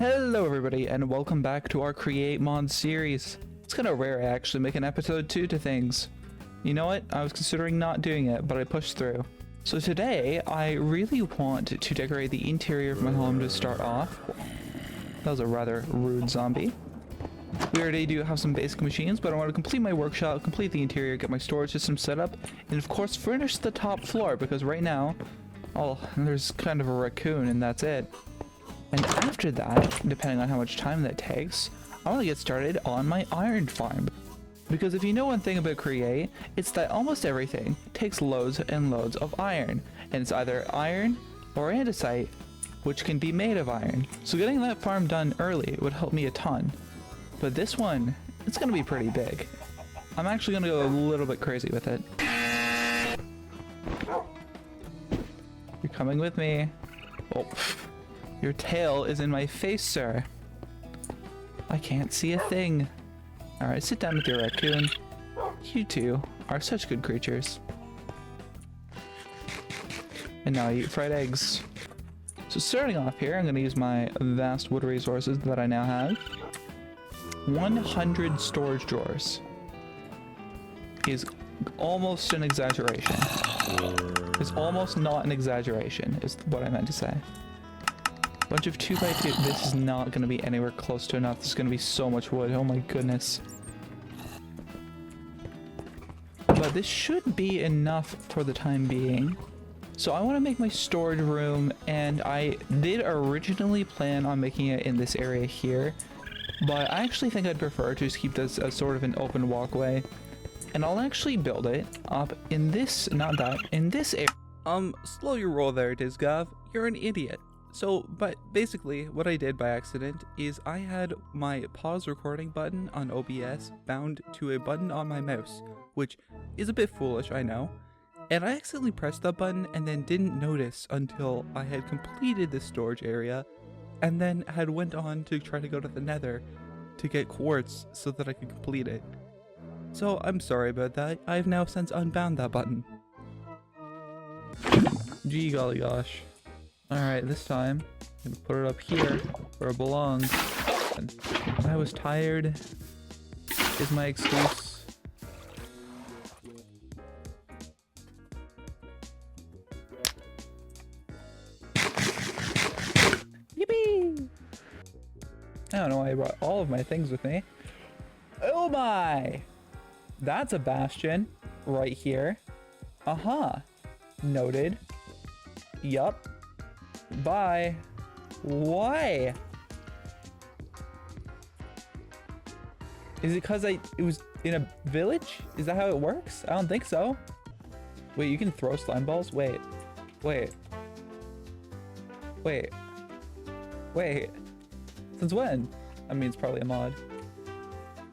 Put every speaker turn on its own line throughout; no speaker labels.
Hello everybody and welcome back to our Create Mod series. It's kind of rare I actually make an episode 2 to things. You know what? I was considering not doing it, but I pushed through. So today, I really want to decorate the interior of my home to start off. That was a rather rude zombie. We already do have some basic machines, but I want to complete my workshop, complete the interior, get my storage system set up, and of course furnish the top floor, because right now, oh, there's kind of a raccoon and that's it. And after that, depending on how much time that takes, I want to get started on my iron farm. Because if you know one thing about Create, it's that almost everything takes loads and loads of iron. And it's either iron or andesite, which can be made of iron. So getting that farm done early would help me a ton. But this one, it's going to be pretty big. I'm actually going to go a little bit crazy with it. You're coming with me. Oh. Your tail is in my face, sir. I can't see a thing. Alright, sit down with your raccoon. You two are such good creatures. And now I eat fried eggs. So starting off here, I'm going to use my vast wood resources that I now have. 100 storage drawers is almost an exaggeration. It's almost not an exaggeration, is what I meant to say. Bunch of 2x2. This is not going to be anywhere close to enough. This is going to be so much wood. Oh my goodness. But this should be enough for the time being. So I want to make my storage room, and I did originally plan on making it in this area here, but I actually think I'd prefer to just keep this as sort of an open walkway, and I'll actually build it up in this, not that, in this area. Slow your roll there, Disgov. You're an idiot. So, but basically what I did by accident is I had my pause recording button on OBS bound to a button on my mouse, which is a bit foolish, I know. And I accidentally pressed that button and then didn't notice until I had completed this storage area and then had went on to try to go to the nether to get quartz so that I could complete it. So I'm sorry about that. I've now since unbound that button. Gee golly gosh. Alright, this time, I'm gonna put it up here, where it belongs. And I was tired, is my excuse. Yippee! I don't know why I brought all of my things with me. Oh my! That's a bastion, right here. Uh-huh. Noted. Yup. Bye. Why? Is it because it was in a village? Is that how it works? I don't think so. Wait, you can throw slime balls? Wait. Wait. Wait. Wait. Since when? I mean, it's probably a mod.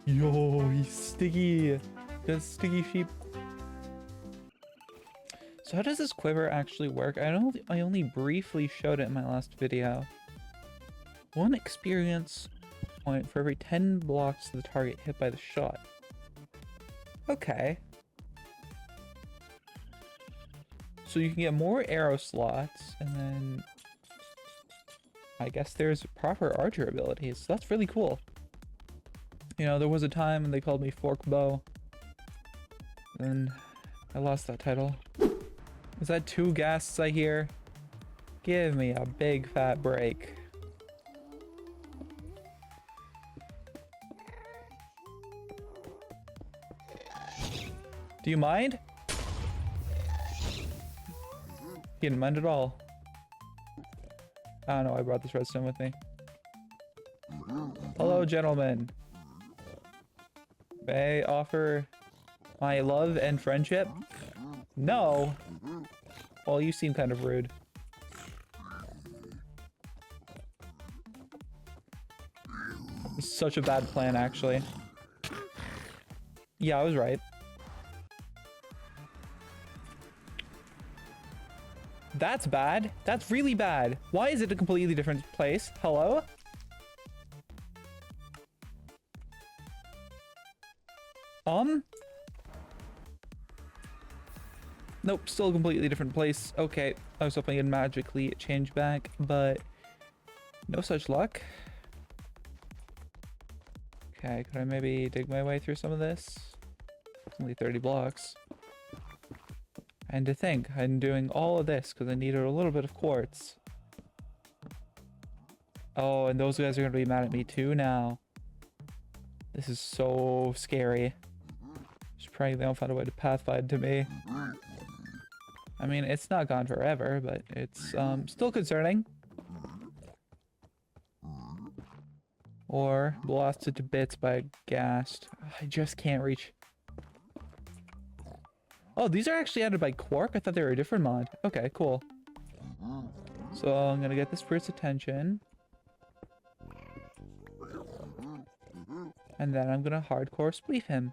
Yo, he's sticky. Does sticky sheep. So how does this quiver actually work? I only briefly showed it in my last video. 1 experience point for every 10 blocks of the target hit by the shot. Okay. So you can get more arrow slots, and then I guess there's proper archer abilities. So that's really cool. You know, there was a time when they called me Fork Bow. And I lost that title. Is that 2 ghasts I hear? Give me a big fat break. Do you mind? You didn't mind at all. I don't know, I brought this redstone with me. Hello, gentlemen. May I offer my love and friendship? No. Well, you seem kind of rude. It's such a bad plan, actually. Yeah, I was right. That's bad. That's really bad. Why is it a completely different place? Hello? Nope, still a completely different place. Okay, I was hoping it'd magically change back, but no such luck. Okay, could I maybe dig my way through some of this? It's only 30 blocks. And to think, I'm doing all of this because I needed a little bit of quartz. Oh, and those guys are going to be mad at me too now. This is so scary. Just praying they don't find a way to pathfind to me. I mean, it's not gone forever, but it's still concerning. Or blasted to bits by a ghast. I just can't reach. Oh, these are actually added by Quark? I thought they were a different mod. Okay, cool. So I'm gonna get this brute's attention. And then I'm gonna hardcore spleef him.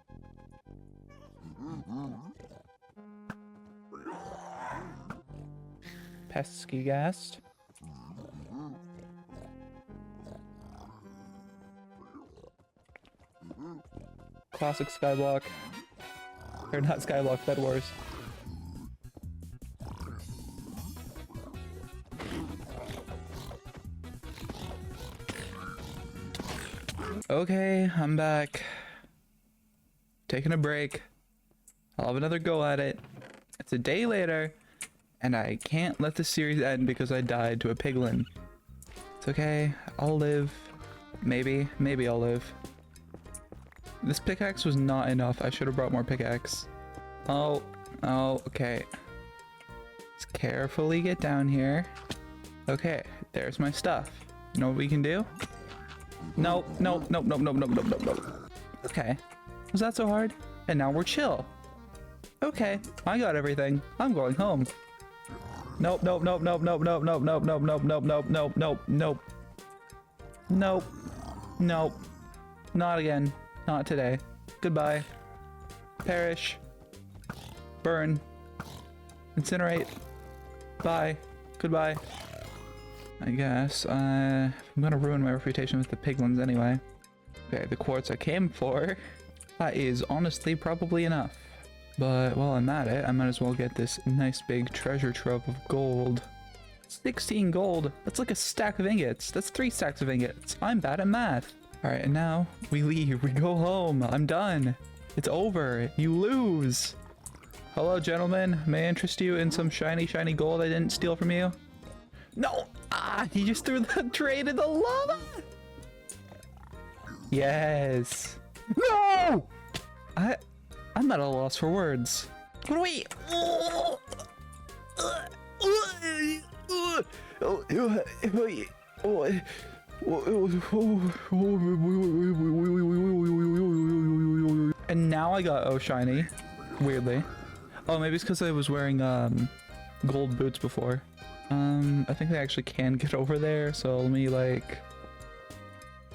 Pesky ghast. Classic Skyblock. Or not Skyblock, Bed Wars. Okay, I'm back. Taking a break. I'll have another go at it. It's a day later, and I can't let the series end because I died to a piglin. It's okay, I'll live. Maybe I'll live. This pickaxe was not enough. I should have brought more pickaxe. Oh, okay. Let's carefully get down here. Okay, there's my stuff. You know what we can do? Nope. Okay. Was that so hard? And now we're chill. Okay, I got everything. I'm going home. Nope. Not again. Not today. Goodbye. Perish. Burn. Incinerate. Bye. Goodbye. I guess I'm gonna ruin my reputation with the piglins anyway. Okay, the quartz I came for. That is honestly probably enough. But while I'm at it, I might as well get this nice big treasure trove of gold. 16 gold. That's like a stack of ingots. That's 3 stacks of ingots. I'm bad at math. Alright, and now we leave. We go home. I'm done. It's over. You lose. Hello, gentlemen. May I interest you in some shiny gold I didn't steal from you? No! Ah, he just threw the trade in the lava! Yes. No! I'm at a loss for words. What do we... And now I got oh shiny, weirdly. Oh, maybe it's because I was wearing gold boots before. I think they actually can get over there, so let me like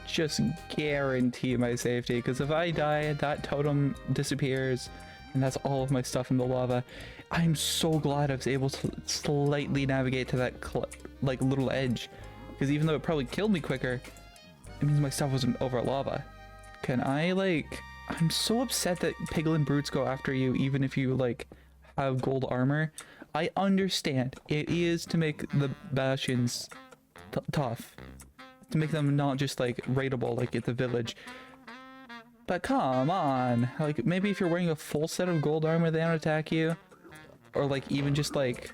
just guarantee my safety, because if I die, that totem disappears and that's all of my stuff in the lava. I'm so glad I was able to slightly navigate to that like little edge, because even though it probably killed me quicker, it means my stuff wasn't over lava. Can I like... I'm so upset that piglin brutes go after you even if you like have gold armor. I understand it is to make the bastions tough, to make them not just like raidable like at the village, but come on, like maybe if you're wearing a full set of gold armor they don't attack you, or like even just like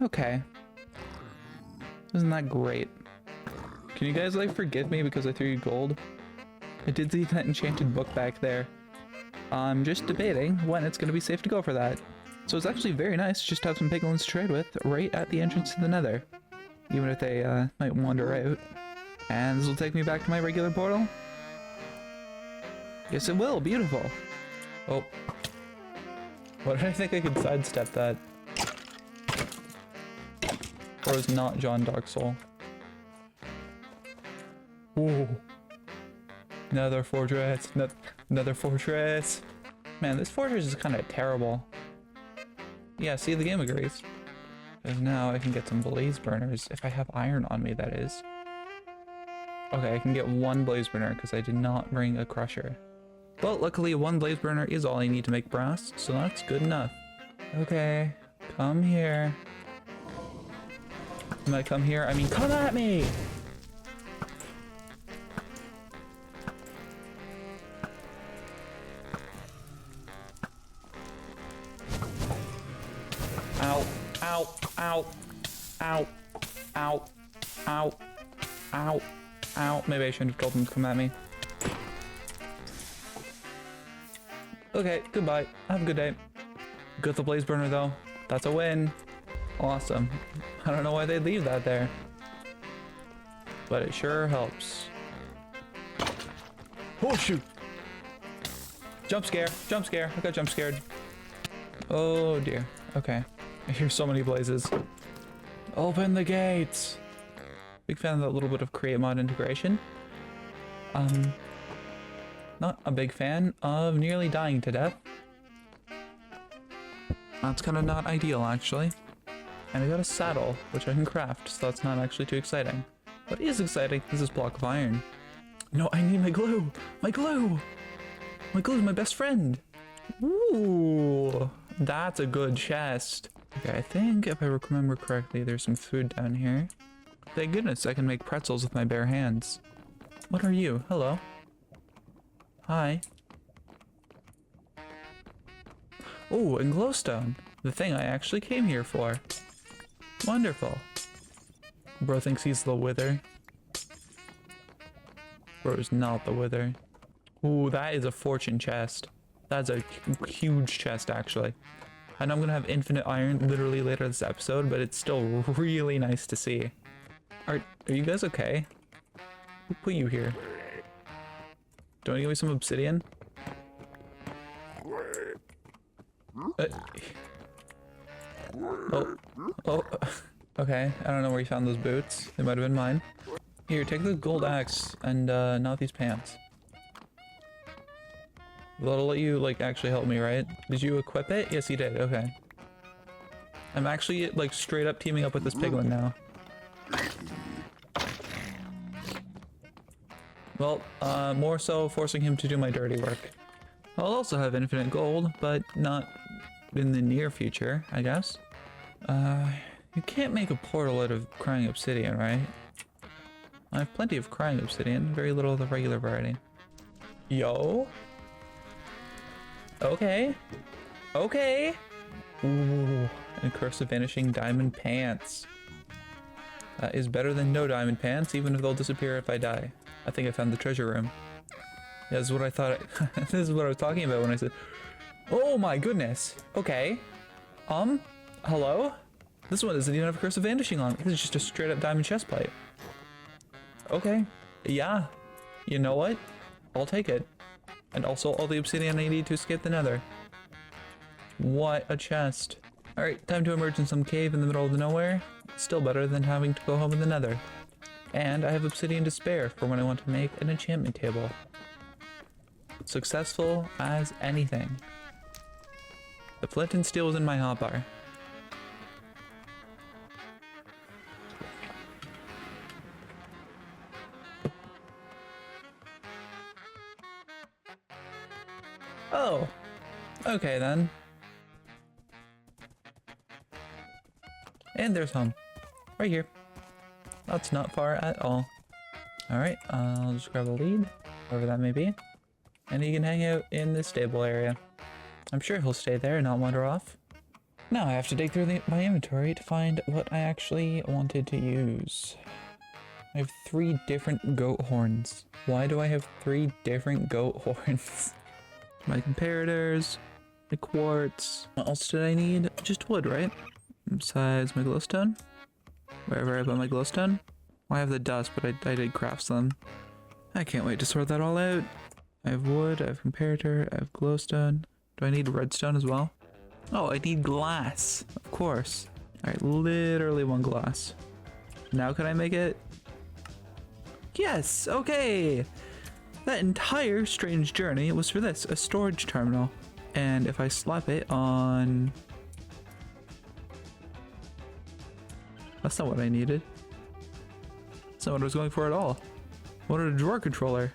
okay. Isn't that great? Can you guys like forgive me because I threw you gold? I did see that enchanted book back there. I'm just debating when it's going to be safe to go for that. So it's actually very nice just to have some piglins to trade with right at the entrance to the nether. Even if they might wander out. And this will take me back to my regular portal. Yes it will, beautiful. Oh. What did I think I could sidestep that? Or is not John Dark Soul? Whoa. Another fortress. Another fortress. Man, this fortress is kind of terrible. Yeah, see, the game agrees. Because now I can get some blaze burners. If I have iron on me, that is. Okay, I can get 1 blaze burner because I did not bring a crusher. But luckily one blaze burner is all I need to make brass, so that's good enough. Okay, come here. When I come here, I mean come at me! Ow, ow, ow, ow, ow, ow, ow, ow. Maybe I shouldn't have told them to come at me. Okay, goodbye. Have a good day. Got the blaze burner though. That's a win. Awesome. I don't know why they'd leave that there, but it sure helps. Oh shoot! Jump scare! Jump scare! I got jump scared. Oh dear. Okay. I hear so many blazes. Open the gates! Big fan of that little bit of create mod integration. Not a big fan of nearly dying to death. That's kind of not ideal, actually. And I got a saddle, which I can craft, so that's not actually too exciting. What is exciting is this block of iron. No, I need my glue! My glue! My glue is my best friend! Ooh, that's a good chest. Okay, I think if I remember correctly, there's some food down here. Thank goodness I can make pretzels with my bare hands. What are you? Hello. Hi. Oh, and glowstone. The thing I actually came here for. Wonderful. Bro thinks he's the wither. Bro is not the wither. Ooh, that is a fortune chest. That's a huge chest, actually. I know I'm gonna have infinite iron literally later this episode, but it's still really nice to see. Are you guys okay? Who put you here? Do you want to give me some obsidian? Oh, okay. I don't know where you found those boots. They might have been mine. Here, take the gold axe and not these pants. That'll let you like actually help me, right? Did you equip it? Yes, you did. Okay. I'm actually like straight up teaming up with this piglin now. Well, more so forcing him to do my dirty work. I'll also have infinite gold, but not in the near future, I guess. You can't make a portal out of crying obsidian, right? I have plenty of crying obsidian, very little of the regular variety. Yo? Okay. Okay. Ooh, and Curse of Vanishing Diamond Pants. That is better than no diamond pants, even if they'll disappear if I die. I think I found the treasure room. Yeah, this is what I thought. This is what I was talking about when I said, oh my goodness. Okay. Hello? This one doesn't even have a Curse of Vanishing on it. This is just a straight up diamond chest plate. Okay. Yeah. You know what? I'll take it. And also all the obsidian I need to escape the nether. What a chest. Alright, time to emerge in some cave in the middle of the nowhere. Still better than having to go home in the nether. And I have obsidian to spare for when I want to make an enchantment table. Successful as anything. The flint and steel was in my hotbar. Oh, okay then. And there's home. Right here. That's not far at all. Alright, I'll just grab a lead, wherever that may be. And he can hang out in the stable area. I'm sure he'll stay there and not wander off. Now I have to dig through my inventory to find what I actually wanted to use. I have 3 different goat horns. Why do I have 3 different goat horns? My comparators, my quartz. What else did I need? Just wood, right? Besides my glowstone. Wherever I put my glowstone. Well, I have the dust, but I did craft some. I can't wait to sort that all out. I have wood, I have comparator, I have glowstone. Do I need redstone as well? Oh, I need glass. Of course. Alright, literally 1 glass. Now can I make it? Yes! Okay! That entire strange journey was for this, a storage terminal. And if I slap it on... That's not what I needed. That's not what I was going for at all. I wanted a drawer controller.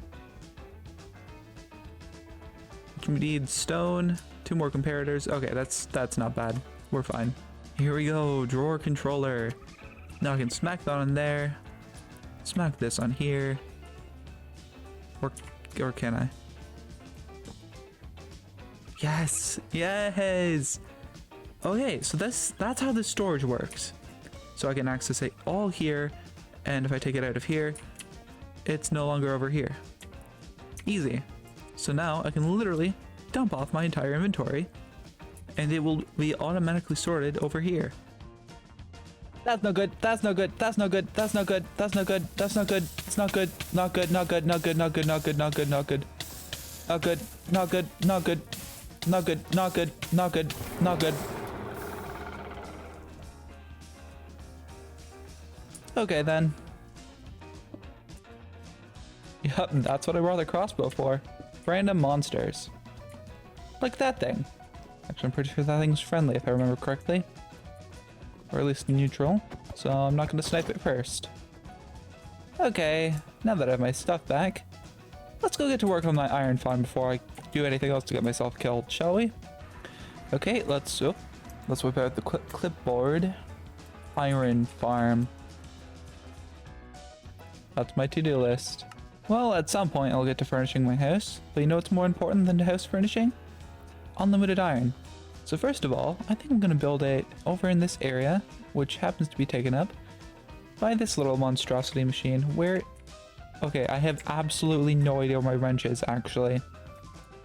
We need stone, 2 more comparators. Okay, that's not bad. We're fine. Here we go, drawer controller. Now I can smack that on there. Smack this on here. Or can I? Yes, yes. Okay, so that's how the storage works. So I can access it all here, and if I take it out of here, it's no longer over here. Easy. So now I can literally dump off my entire inventory, and it will be automatically sorted over here. That's no good. That's no good. That's no good. That's no good. That's no good. That's not good. It's not good. Not good. Not good. Not good. Not good. Not good. Not good. Not good. Not good. Not good. Not good. Not good. Not good. Not good. Not good. Okay then. Yep, that's what I brought the crossbow for. Random monsters. Like that thing. Actually, I'm pretty sure that thing's friendly if I remember correctly. Or at least neutral. So I'm not gonna snipe it first. Okay, now that I have my stuff back, let's go get to work on my iron farm before I do anything else to get myself killed, shall we? Okay, let's whip out the clipboard. Iron farm. That's my to-do list. Well, at some point I'll get to furnishing my house, but you know what's more important than the house furnishing? Unlimited iron. So first of all, I think I'm going to build it over in this area, which happens to be taken up by this little monstrosity machine where... Okay, I have absolutely no idea where my wrench is, actually.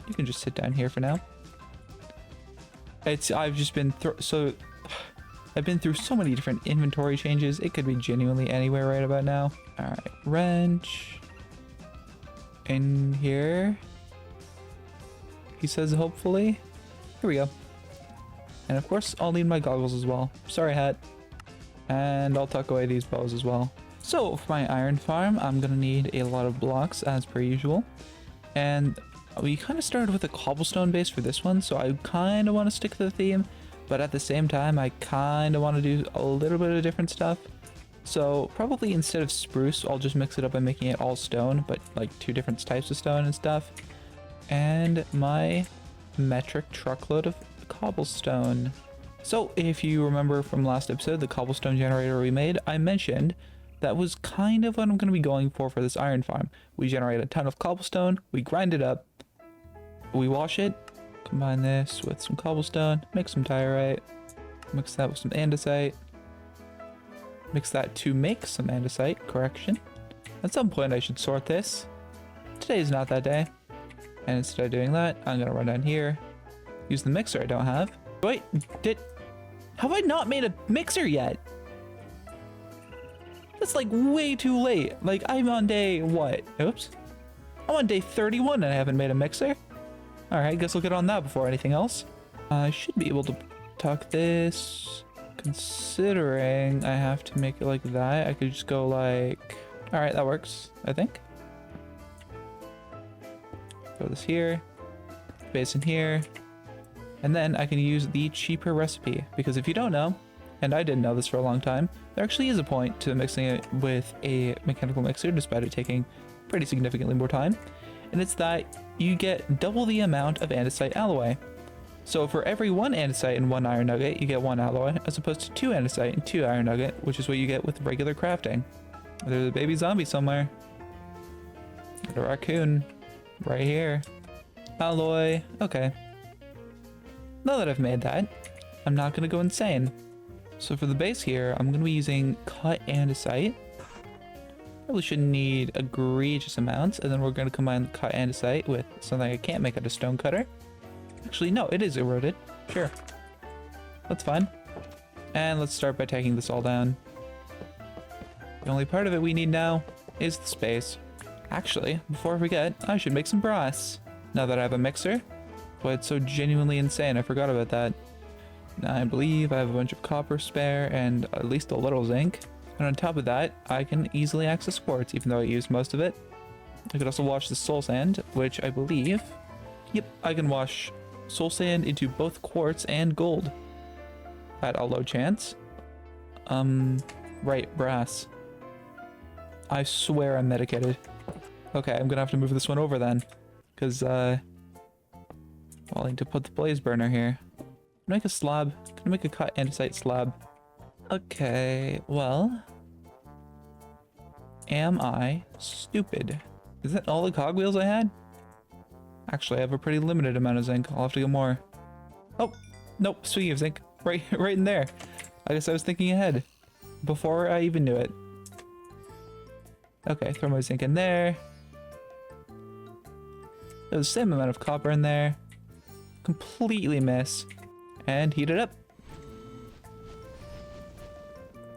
You can just sit down here for now. I've just been through so many different inventory changes. It could be genuinely anywhere right about now. Alright, wrench. In here. He says hopefully. Here we go. And of course, I'll need my goggles as well. Sorry, hat. And I'll tuck away these bows as well. So for my iron farm, I'm gonna need a lot of blocks as per usual. And we kind of started with a cobblestone base for this one, so I kind of want to stick to the theme. But at the same time, I kind of want to do a little bit of different stuff. So probably instead of spruce, I'll just mix it up by making it all stone, but like 2 different types of stone and stuff. And my metric truckload of cobblestone. So if you remember from last episode, the cobblestone generator we made, I mentioned that was kind of what I'm going to be going for this iron farm. We generate a ton of cobblestone, we grind it up, we wash it, combine this with some cobblestone, make some diorite, mix that with some andesite, mix that to make some andesite, correction. At some point I should sort this. Today is not that day. And instead of doing that, I'm going to run down here, use the mixer I don't have. Wait, have I not made a mixer yet? That's like way too late. Like I'm on day, what? Oops. I'm on day 31 and I haven't made a mixer. Alright, guess I'll get on that before anything else. I should be able to tuck this. Considering I have to make it like that, I could just go like... Alright, that works, I think. Throw this here. Base in here. And then I can use the cheaper recipe. Because if you don't know, and I didn't know this for a long time, there actually is a point to mixing it with a mechanical mixer, despite it taking pretty significantly more time. And it's that you get double the amount of andesite alloy. So for every 1 andesite and 1 iron nugget, you get 1 alloy, as opposed to 2 andesite and 2 iron nugget, which is what you get with regular crafting. There's a baby zombie somewhere. Got a raccoon right here. Alloy. Okay. Now that I've made that, I'm not going to go insane. So for the base here, I'm going to be using cut andesite. Probably shouldn't need egregious amounts, and then we're going to combine the cut andesite with something I can't make out of stone cutter. Actually, no, it is eroded. Sure. That's fine. And let's start by taking this all down. The only part of it we need now is the space. Actually, before I forget, I should make some brass. Now that I have a mixer. But it's so genuinely insane, I forgot about that. Now I believe I have a bunch of copper spare and at least a little zinc. And on top of that, I can easily access quartz, even though I used most of it. I could also wash the soul sand, which I believe... Yep, I can wash soul sand into both quartz and gold. At a low chance. Right, brass. I swear I'm medicated. Okay, I'm gonna have to move this one over then. Because, I'll need to put the blaze burner here. Make a slab. Can I make a cut andesite slab? Okay, well. Am I stupid? Is that all the cogwheels I had? Actually, I have a pretty limited amount of zinc. I'll have to get more. Oh, nope. Speaking of zinc, right in there. I guess I was thinking ahead before I even knew it. Okay, throw my zinc in there. There's the same amount of copper in there. Completely miss. And heat it up.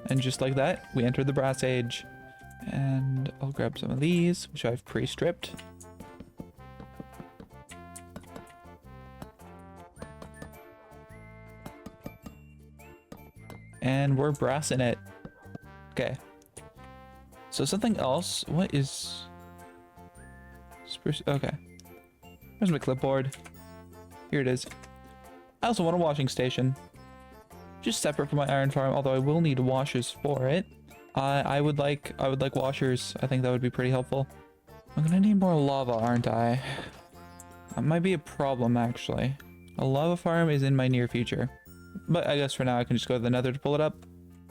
And just like that, we entered the brass age. And I'll grab some of these, which I've pre-stripped. And we're brassing it. Okay. So something else. What is... Spruce? Okay. There's my clipboard. Here it is. I also want a washing station. Just separate from my iron farm, although I will need washers for it. I would like washers. I think that would be pretty helpful. I'm gonna need more lava, aren't I? That might be a problem, actually. A lava farm is in my near future. But I guess for now I can just go to the nether to pull it up.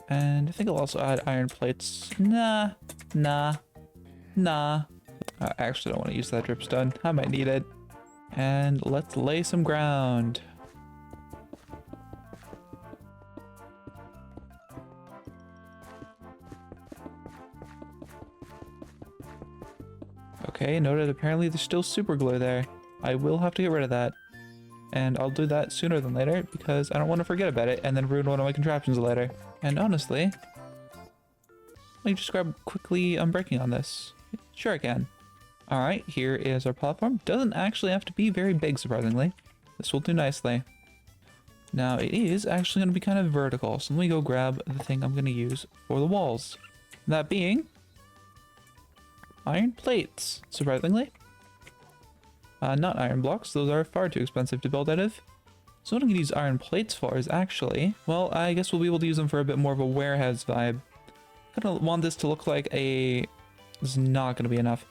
And I think I'll also add iron plates. Nah. I actually don't want to use that dripstone. I might need it. And let's lay some ground. Okay, noted. Apparently there's still super glue there. I will have to get rid of that. And I'll do that sooner than later because I don't want to forget about it and then ruin one of my contraptions later. And honestly, let me just grab quickly unbreaking on this. Sure I can. Alright, here is our platform. Doesn't actually have to be very big, surprisingly. This will do nicely. Now it is actually going to be kind of vertical, so let me go grab the thing I'm going to use for the walls. That being iron plates, surprisingly. Not iron blocks, those are far too expensive to build out of. So what I'm going to use iron plates for is actually, well, I guess we'll be able to use them for a bit more of a warehouse vibe. I kind of want this to look like a... This is not going to be enough.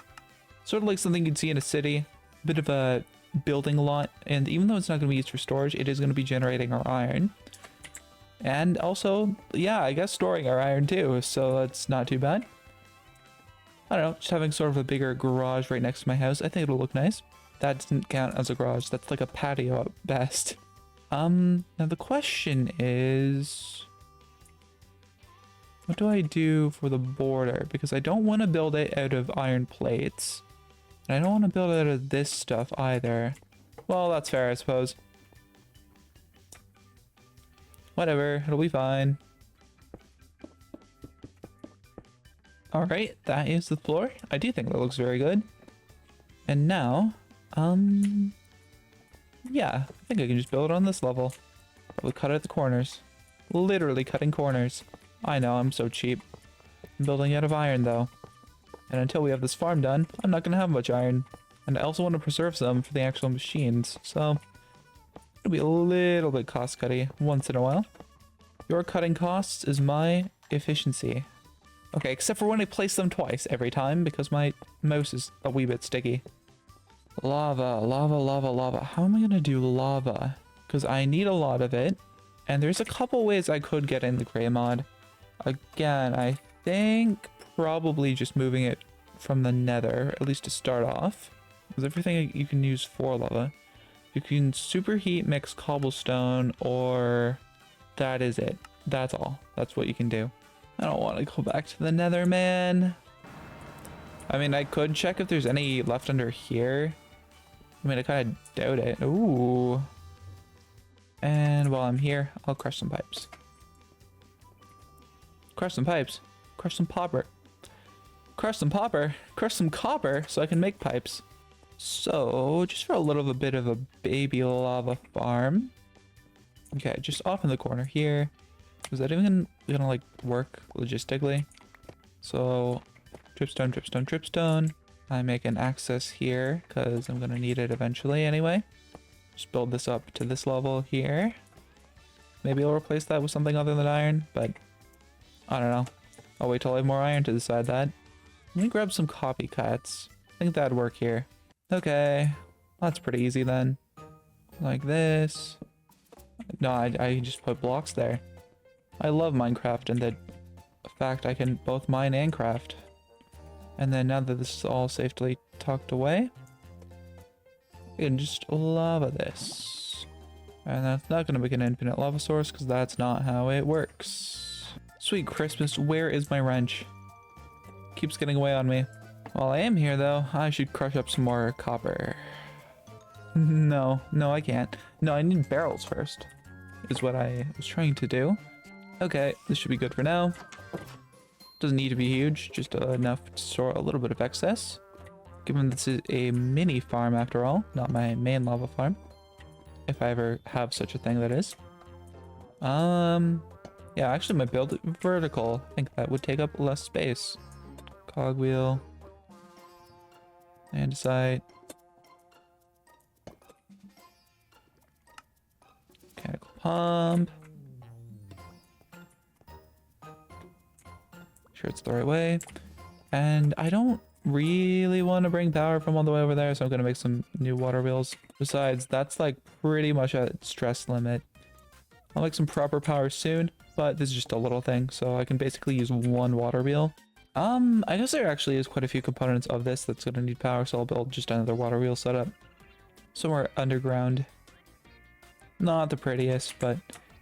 Sort of like something you'd see in a city. A bit of a building lot, and even though it's not going to be used for storage, it is going to be generating our iron. And also, yeah, I guess storing our iron too, so that's not too bad. I don't know, just having sort of a bigger garage right next to my house, I think it'll look nice. That doesn't count as a garage, that's like a patio at best. Now the question is... What do I do for the border? Because I don't want to build it out of iron plates. And I don't want to build it out of this stuff either. Well, that's fair, I suppose. Whatever, it'll be fine. Alright, that is the floor. I do think that looks very good. And now, yeah, I think I can just build it on this level. Probably cut out the corners. Literally cutting corners. I know, I'm so cheap. I'm building out of iron though. And until we have this farm done, I'm not going to have much iron. And I also want to preserve some for the actual machines, so it'll be a little bit cost-cutty once in a while. Your cutting costs is my efficiency. Okay, except for when I place them twice every time, because my mouse is a wee bit sticky. Lava, lava, lava, lava. How am I going to do lava? Because I need a lot of it. And there's a couple ways I could get in the gray mod. Again, I think probably just moving it from the nether, at least to start off. Because everything you can use for lava. You can superheat mix cobblestone, or that is it. That's all. That's what you can do. I don't want to go back to the nether, man. I mean, I could check if there's any left under here. I mean, I kind of doubt it. Ooh. And while I'm here, I'll crush some pipes. Crush some pipes. Crush some popper. Crush some popper. Crush some copper so I can make pipes. So, just for a little bit of a baby lava farm. Okay, just off in the corner here. Is that even gonna like work logistically? So, dripstone, dripstone, dripstone. I make an access here because I'm gonna need it eventually anyway. Just build this up to this level here. Maybe I'll replace that with something other than iron, but I don't know. I'll wait till I have more iron to decide that. Let me grab some copycats. I think that'd work here. Okay, that's pretty easy then. Like this. No, I just put blocks there. I love Minecraft and the fact I can both mine and craft. And then now that this is all safely tucked away, we can just lava this. And that's not going to make an infinite lava source because that's not how it works. Sweet Christmas, where is my wrench? Keeps getting away on me. While I am here though, I should crush up some more copper. No, I can't. No, I need barrels first, is what I was trying to do. Okay, this should be good for now. Doesn't need to be huge, just enough to store a little bit of excess. Given this is a mini farm after all, not my main lava farm. If I ever have such a thing, that is. Yeah, actually my build it vertical. I think that would take up less space. Cogwheel. Andesite. Mechanical pump. Sure it's the right way. And I don't really want to bring power from all the way over there, so I'm going to make some new water wheels. Besides, that's like pretty much at stress limit. I'll make some proper power soon, but this is just a little thing, so I can basically use one water wheel. I guess there actually is quite a few components of this that's going to need power, so I'll build just another water wheel setup. Somewhere underground. Not the prettiest, but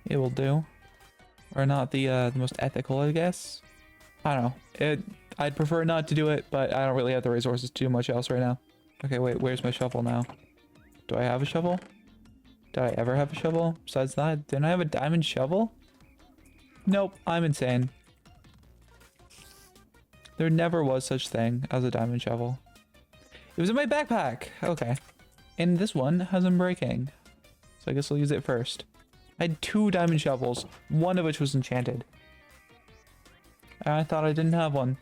it will do. Or not the most ethical, I guess. I don't know. I'd prefer not to do it, but I don't really have the resources to do much else right now. Okay, wait, where's my shovel now? Do I have a shovel? Did I ever have a shovel? Besides that, didn't I have a diamond shovel? Nope, I'm insane. There never was such thing as a diamond shovel. It was in my backpack! Okay. And this one has them breaking. So I guess I'll use it first. I had 2 diamond shovels, one of which was enchanted. And I thought I didn't have one.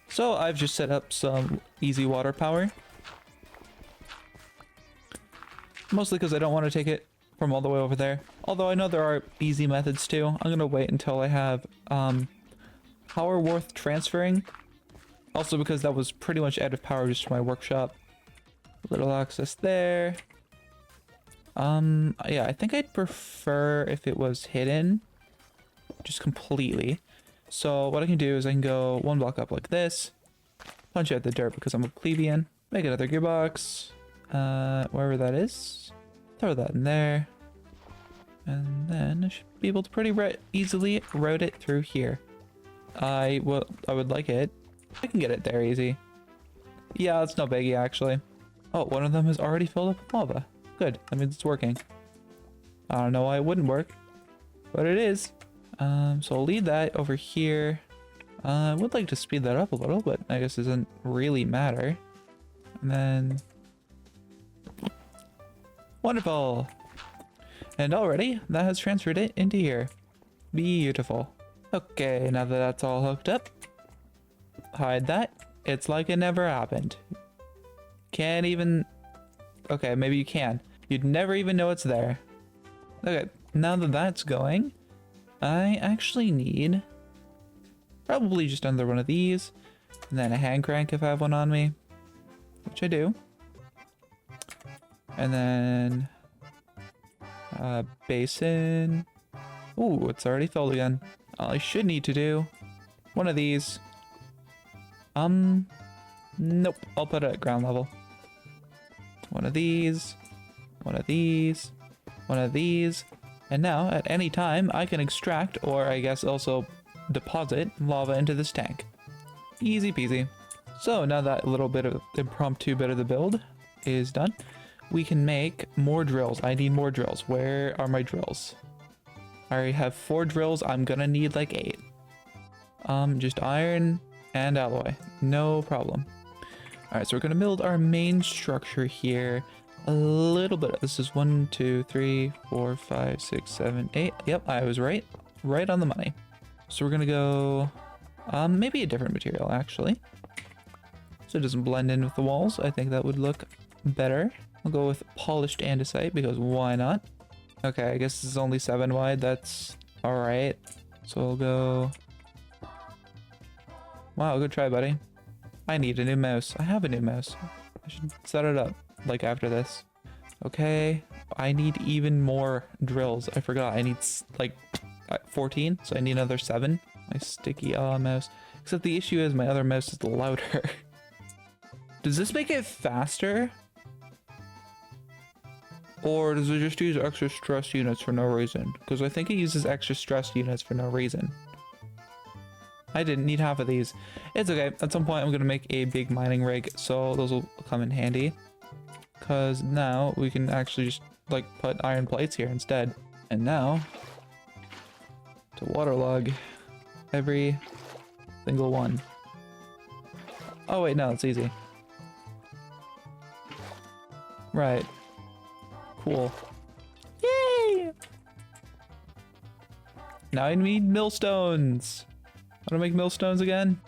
So I've just set up some easy water power. Mostly because I don't want to take it from all the way over there. Although I know there are easy methods too. I'm going to wait until I have power worth transferring. Also because that was pretty much out of power just to my workshop. Little access there. Yeah, I think I'd prefer if it was hidden. Just completely. So what I can do is I can go 1 block up like this. Punch out the dirt because I'm a plebeian. Make another gearbox. Wherever that is. Throw that in there. And then I should be able to pretty easily route it through here. I would like it. I can get it there easy. Yeah, it's no biggie actually. Oh, one of them is already filled up with lava. Good, that means it's working. I don't know why it wouldn't work, but it is. So I'll leave that over here. I would like to speed that up a little, but I guess it doesn't really matter. And then... Wonderful! And already, that has transferred it into here. Beautiful. Okay, now that that's all hooked up, hide that. It's like it never happened. Can't even... Okay, maybe you can. You'd never even know it's there. Okay, now that that's going, I actually need probably just another one of these, and then a hand crank if I have one on me, which I do. And then a basin. Ooh, it's already filled again. All I should need to do one of these. Nope, I'll put it at ground level. One of these, one of these, one of these. And now, at any time, I can extract, or I guess also deposit, lava into this tank. Easy peasy. So now that little bit of impromptu bit of the build is done, we can make more drills. I need more drills. Where are my drills? I already have 4 drills. I'm gonna need like 8. Just iron and alloy. No problem. Alright, so we're gonna build our main structure here. A little bit. This is 1, 2, 3, 4, 5, 6, 7, 8. Yep, I was right. Right on the money. So we're gonna go maybe a different material actually. So it doesn't blend in with the walls. I think that would look better. I'll go with polished andesite because why not? Okay, I guess this is only 7 wide. That's alright. So I'll go... Wow, good try, buddy. I need a new mouse. I have a new mouse. I should set it up, like, after this. Okay, I need even more drills. I forgot. I need like 14, so I need another 7. My sticky mouse. Except the issue is my other mouse is louder. Does this make it faster? Or does it just use extra stress units for no reason? Because I think it uses extra stress units for no reason. I didn't need half of these. It's okay. At some point I'm going to make a big mining rig, so those will come in handy. Because now we can actually just like put iron plates here instead. And now to waterlog every single one. Oh wait, no, it's easy. Right. Cool. Yay! Now I need millstones. How to make millstones again?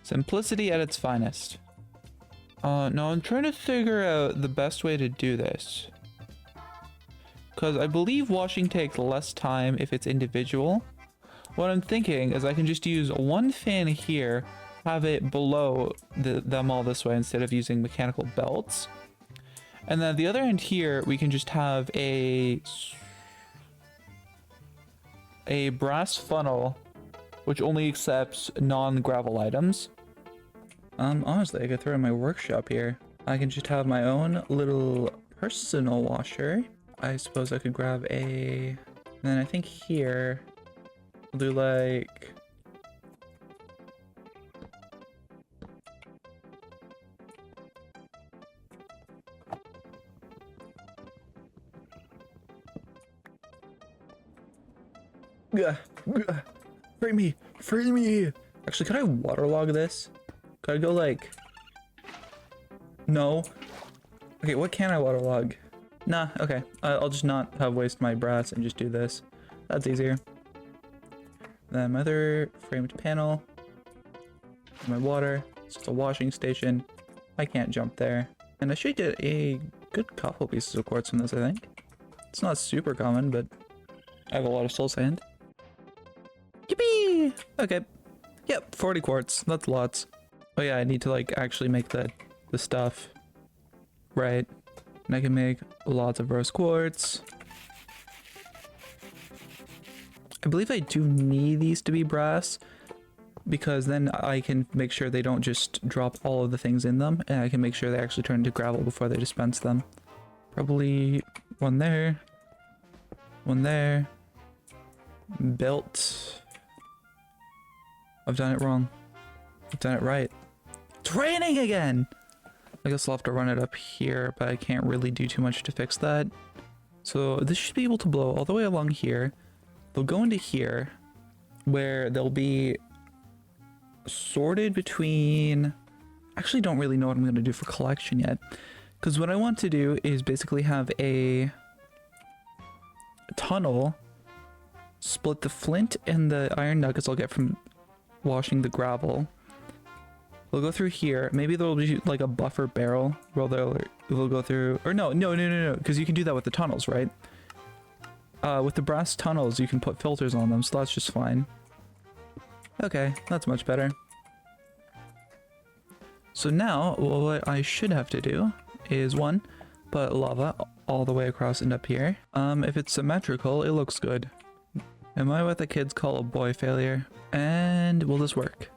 Simplicity at its finest. No, I'm trying to figure out the best way to do this. Because I believe washing takes less time if it's individual. What I'm thinking is I can just use one fan here, have it below them all this way instead of using mechanical belts. And then at the other end here, we can just have a brass funnel, which only accepts non-gravel items. Honestly, I could throw in my workshop here. I can just have my own little personal washer. I suppose I could grab and then I think here, we'll do like... Free me! Free me! Actually, could I waterlog this? Could I go like... No. Okay, what can I waterlog? Nah, okay. I'll just not have waste my brass and just do this. That's easier. Then my other framed panel. My water. It's just a washing station. I can't jump there. And I should get a good couple pieces of quartz from this, I think. It's not super common, but I have a lot of soul sand. Yippee! Okay. Yep, 40 quartz. That's lots. Oh yeah, I need to like actually make the stuff. Right. And I can make lots of rose quartz. I believe I do need these to be brass, because then I can make sure they don't just drop all of the things in them, and I can make sure they actually turn into gravel before they dispense them. Probably one there. One there. Built. I've done it wrong. I've done it right. It's raining again! I guess I'll have to run it up here, but I can't really do too much to fix that. So this should be able to blow all the way along here. They'll go into here, where they'll be sorted between... Actually don't really know what I'm going to do for collection yet. Because what I want to do is basically have a tunnel, split the flint and the iron nuggets I'll get from washing the gravel. They'll go through here. Maybe there'll be like a buffer barrel where they'll go through... Or no, because you can do that with the tunnels, right? With the brass tunnels, you can put filters on them, so that's just fine. Okay, that's much better. So now, what I should have to do is, one, put lava all the way across and up here. If it's symmetrical, it looks good. Am I what the kids call a boy failure? And will this work?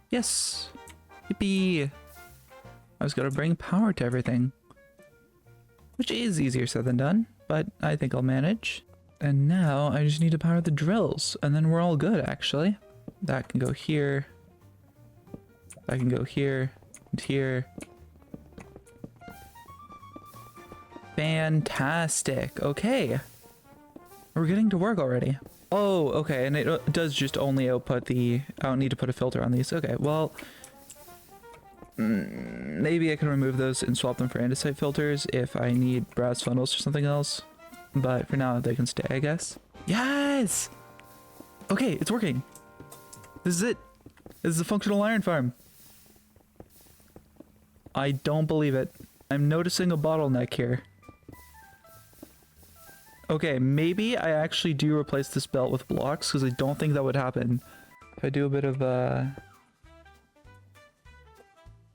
Yes! Yippee! I was gonna bring power to everything. Which is easier said than done, but I think I'll manage. And now I just need to power the drills, and then we're all good, actually. That can go here. That can go here, and here. Fantastic! Okay. We're getting to work already. Oh, okay, and it does just only output the... I don't need to put a filter on these. Okay, well... maybe I can remove those and swap them for andesite filters if I need brass funnels or something else. But for now, they can stay, I guess. Yes! Okay, it's working. This is it. This is a functional iron farm. I don't believe it. I'm noticing a bottleneck here. Okay, maybe I actually do replace this belt with blocks, because I don't think that would happen. If I do a bit of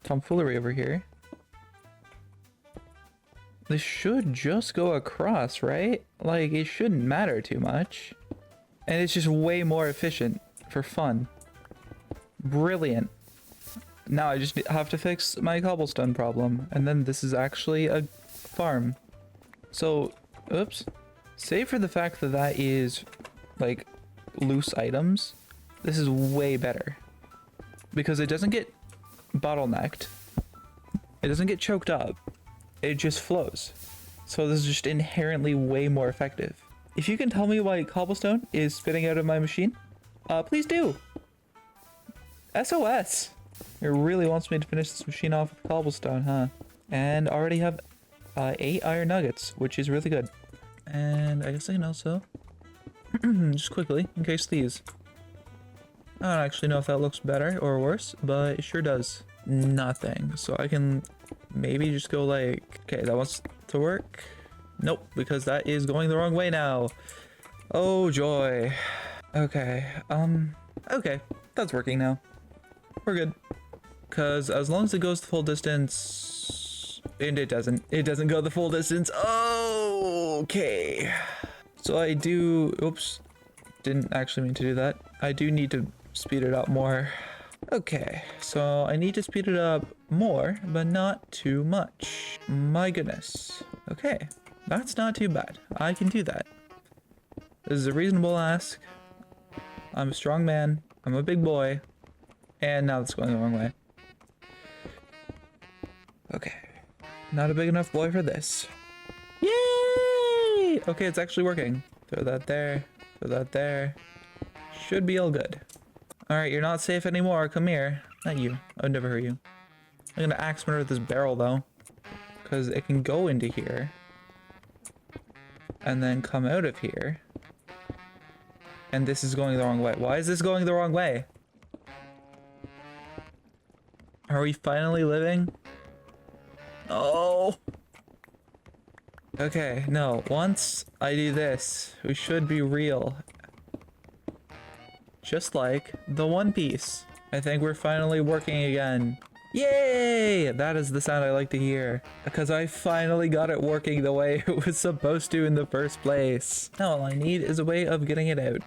tomfoolery over here. This should just go across, right? Like, it shouldn't matter too much. And it's just way more efficient for fun. Brilliant. Now I just have to fix my cobblestone problem. And then this is actually a farm. So, oops. Save for the fact that that is, like, loose items. This is way better. Because it doesn't get bottlenecked. It doesn't get choked up. It just flows. So this is just inherently way more effective. If you can tell me why cobblestone is spitting out of my machine, please do. SOS. It really wants me to finish this machine off with cobblestone, huh? And already have 8 iron nuggets, which is really good. And I guess I can also, just quickly, encase these. I don't actually know if that looks better or worse, but it sure does. Nothing. So I can maybe just go like, okay, that wants to work. Nope, because that is going the wrong way now. Oh joy. Okay, okay, that's working now. We're good. Because as long as it goes the full distance, and it doesn't go the full distance. Okay. So I do, oops, didn't actually mean to do that. I do need to speed it up more. Okay, so I need to speed it up more, but not too much. My goodness. Okay, that's not too bad. I can do that. This is a reasonable ask. I'm a strong man. I'm a big boy. And now it's going the wrong way. Okay, not a big enough boy for this. Yay! Okay, it's actually working. Throw that there. Throw that there. Should be all good. Alright, you're not safe anymore. Come here. Not you. I would never hurt you. I'm gonna axe murder this barrel though. Because it can go into here. And then come out of here. And this is going the wrong way. Why is this going the wrong way? Are we finally living? Oh! Okay, no. Once I do this, we should be real. Just like the One Piece. I think we're finally working again. Yay! That is the sound I like to hear. Because I finally got it working the way it was supposed to in the first place. Now all I need is a way of getting it out.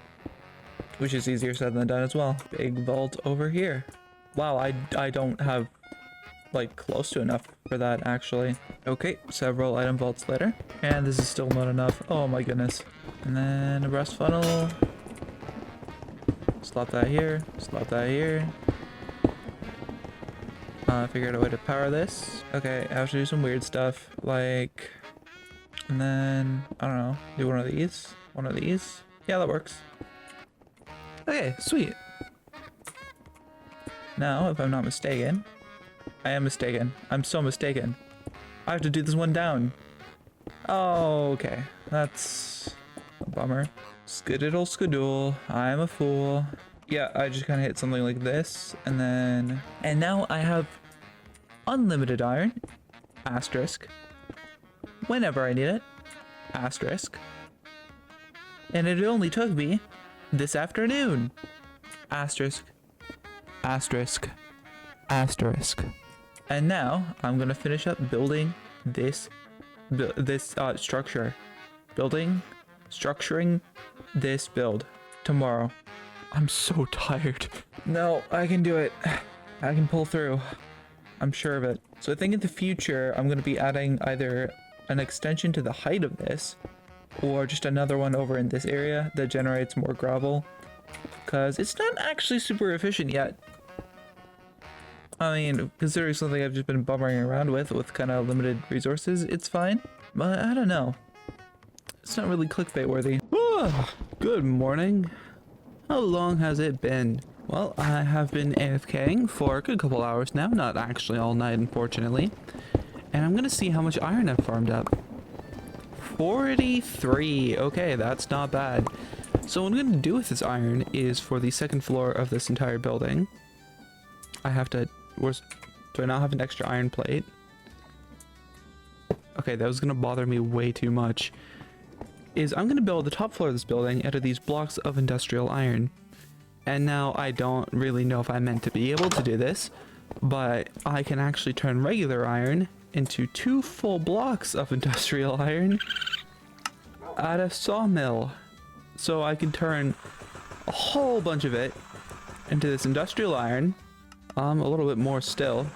Which is easier said than done as well. Big vault over here. Wow, I don't have like close to enough for that actually. Okay, several item vaults later. And this is still not enough. Oh my goodness. And then a brass funnel. Slot that here, slot that here. Figured out a way to power this. Okay, I have to do some weird stuff, like, and then, I don't know, do one of these, one of these. Yeah, that works. Okay, sweet. Now, if I'm not mistaken, I am mistaken. I'm so mistaken. I have to do this one down. Oh, okay. That's a bummer. Skididdle skadool. I'm a fool. Yeah, I just kind of hit something like this, and then... And now I have unlimited iron, asterisk, whenever I need it, asterisk. And it only took me this afternoon, asterisk, asterisk, asterisk. And now I'm gonna finish up building this structure. Structuring this build tomorrow. I'm so tired. No, I can do it. I can pull through. I'm sure of it. So I think in the future, I'm going to be adding either an extension to the height of this or just another one over in this area that generates more gravel, because it's not actually super efficient yet. I mean, considering something I've just been bummering around with kind of limited resources, it's fine. But I don't know. It's not really clickbait worthy. Oh, good morning. How long has it been? Well, I have been AFKing for a good couple hours now, not actually all night, unfortunately. And I'm gonna see how much iron I've farmed up. 43. Okay, that's not bad. So what I'm gonna do with this iron is for the second floor of this entire building. I have to... do I not have an extra iron plate? Okay, that was gonna bother me way too much. Is I'm gonna build the top floor of this building out of these blocks of industrial iron. And now I don't really know if I'm meant to be able to do this, but I can actually turn regular iron into 2 full blocks of industrial iron at a sawmill. So I can turn a whole bunch of it into this industrial iron, a little bit more still,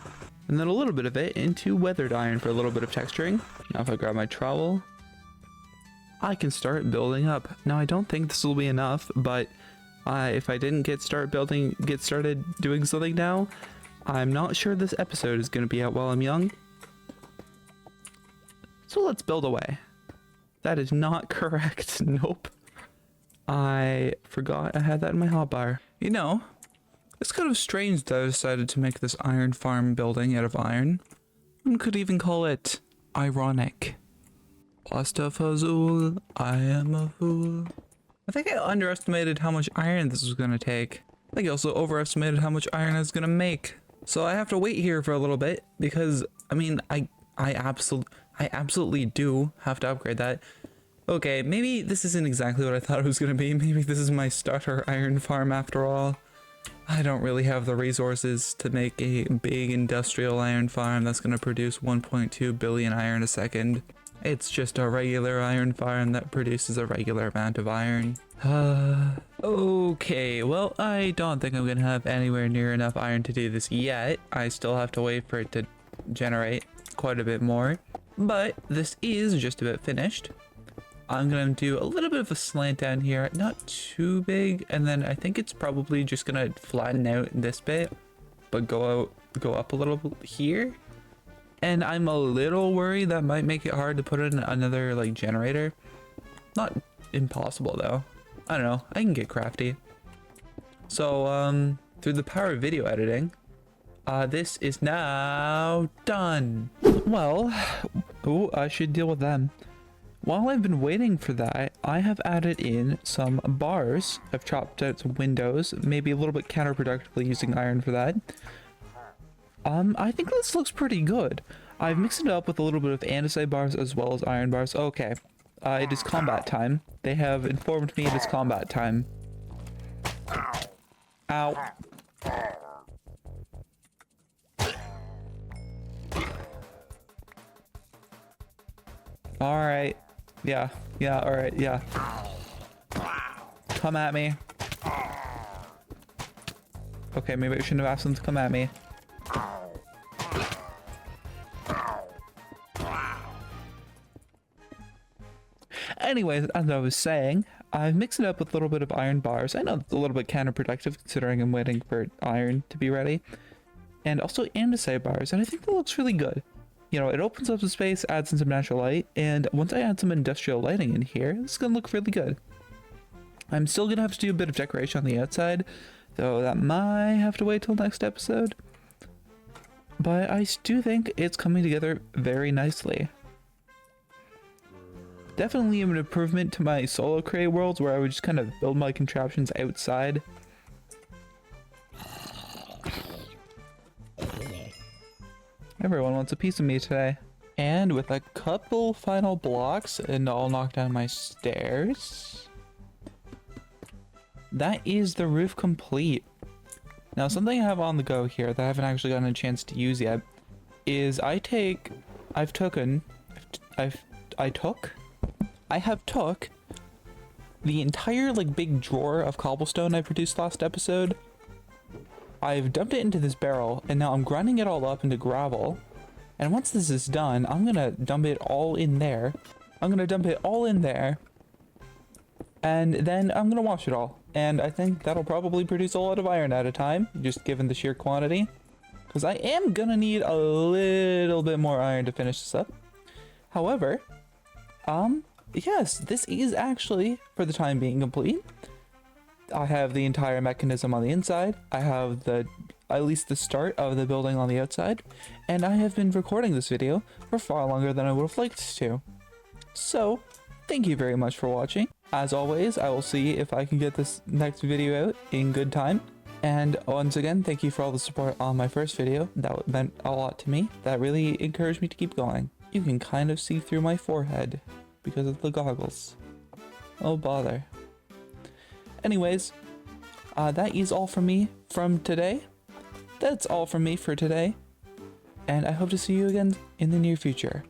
and then a little bit of it into weathered iron for a little bit of texturing. Now if I grab my trowel, I can start building up. Now I don't think this will be enough, but if I didn't get started doing something now, I'm not sure this episode is going to be out while I'm young. So let's build away. That is not correct. Nope. I forgot I had that in my hotbar. You know, it's kind of strange that I decided to make this iron farm building out of iron. One could even call it ironic. Pastafazul, I am a fool. I think I underestimated how much iron this was gonna take. I think I also overestimated how much iron I was gonna make. So I have to wait here for a little bit because, I mean, I absolutely do have to upgrade that. Okay, maybe this isn't exactly what I thought it was gonna be. Maybe this is my starter iron farm after all. I don't really have the resources to make a big industrial iron farm that's gonna produce 1.2 billion iron a second. It's just a regular iron farm that produces a regular amount of iron. Okay, well, I don't think I'm gonna have anywhere near enough iron to do this yet. I still have to wait for it to generate quite a bit more. But this is just about finished. I'm gonna do a little bit of a slant down here, not too big, and then I think it's probably just gonna flatten out this bit, but go up a little bit here. And I'm a little worried that might make it hard to put in another like generator. Not impossible though. I don't know, I can get crafty. So through the power of video editing, this is now done. Well, I should deal with them. While I've been waiting for that, I have added in some bars. I've chopped out some windows, maybe a little bit counterproductively using iron for that. I think this looks pretty good. I've mixed it up with a little bit of andesite bars as well as iron bars. Okay, it is combat time. They have informed me it is combat time. Ow. Alright. Yeah, alright, yeah. Come at me. Okay, maybe I shouldn't have asked them to come at me. Anyways, as I was saying, I've mixed it up with a little bit of iron bars. I know it's a little bit counterproductive considering I'm waiting for iron to be ready. And also andesite bars, and I think that looks really good. You know, it opens up the space, adds in some natural light, and once I add some industrial lighting in here, it's gonna look really good. I'm still gonna have to do a bit of decoration on the outside, though that might have to wait till next episode. But I do think it's coming together very nicely. Definitely an improvement to my solo create worlds where I would just kind of build my contraptions outside. Everyone wants a piece of me today. And with a couple final blocks, and I'll knock down my stairs. That is the roof complete. Now something I have on the go here that I haven't actually gotten a chance to use yet is I have took the entire like big drawer of cobblestone I produced last episode. I've dumped it into this barrel and now I'm grinding it all up into gravel. And once this is done, I'm gonna dump it all in there. And then I'm gonna wash it all. And I think that'll probably produce a lot of iron at a time, just given the sheer quantity. Because I am gonna need a little bit more iron to finish this up. However, yes, this is actually, for the time being, complete. I have the entire mechanism on the inside. I have at least the start of the building on the outside. And I have been recording this video for far longer than I would have liked to. So, thank you very much for watching. As always, I will see if I can get this next video out in good time. And once again, thank you for all the support on my first video. That meant a lot to me. That really encouraged me to keep going. You can kind of see through my forehead because of the goggles. Oh bother. Anyways, that is all from me from today. that's all from me for today, and I hope to see you again in the near future.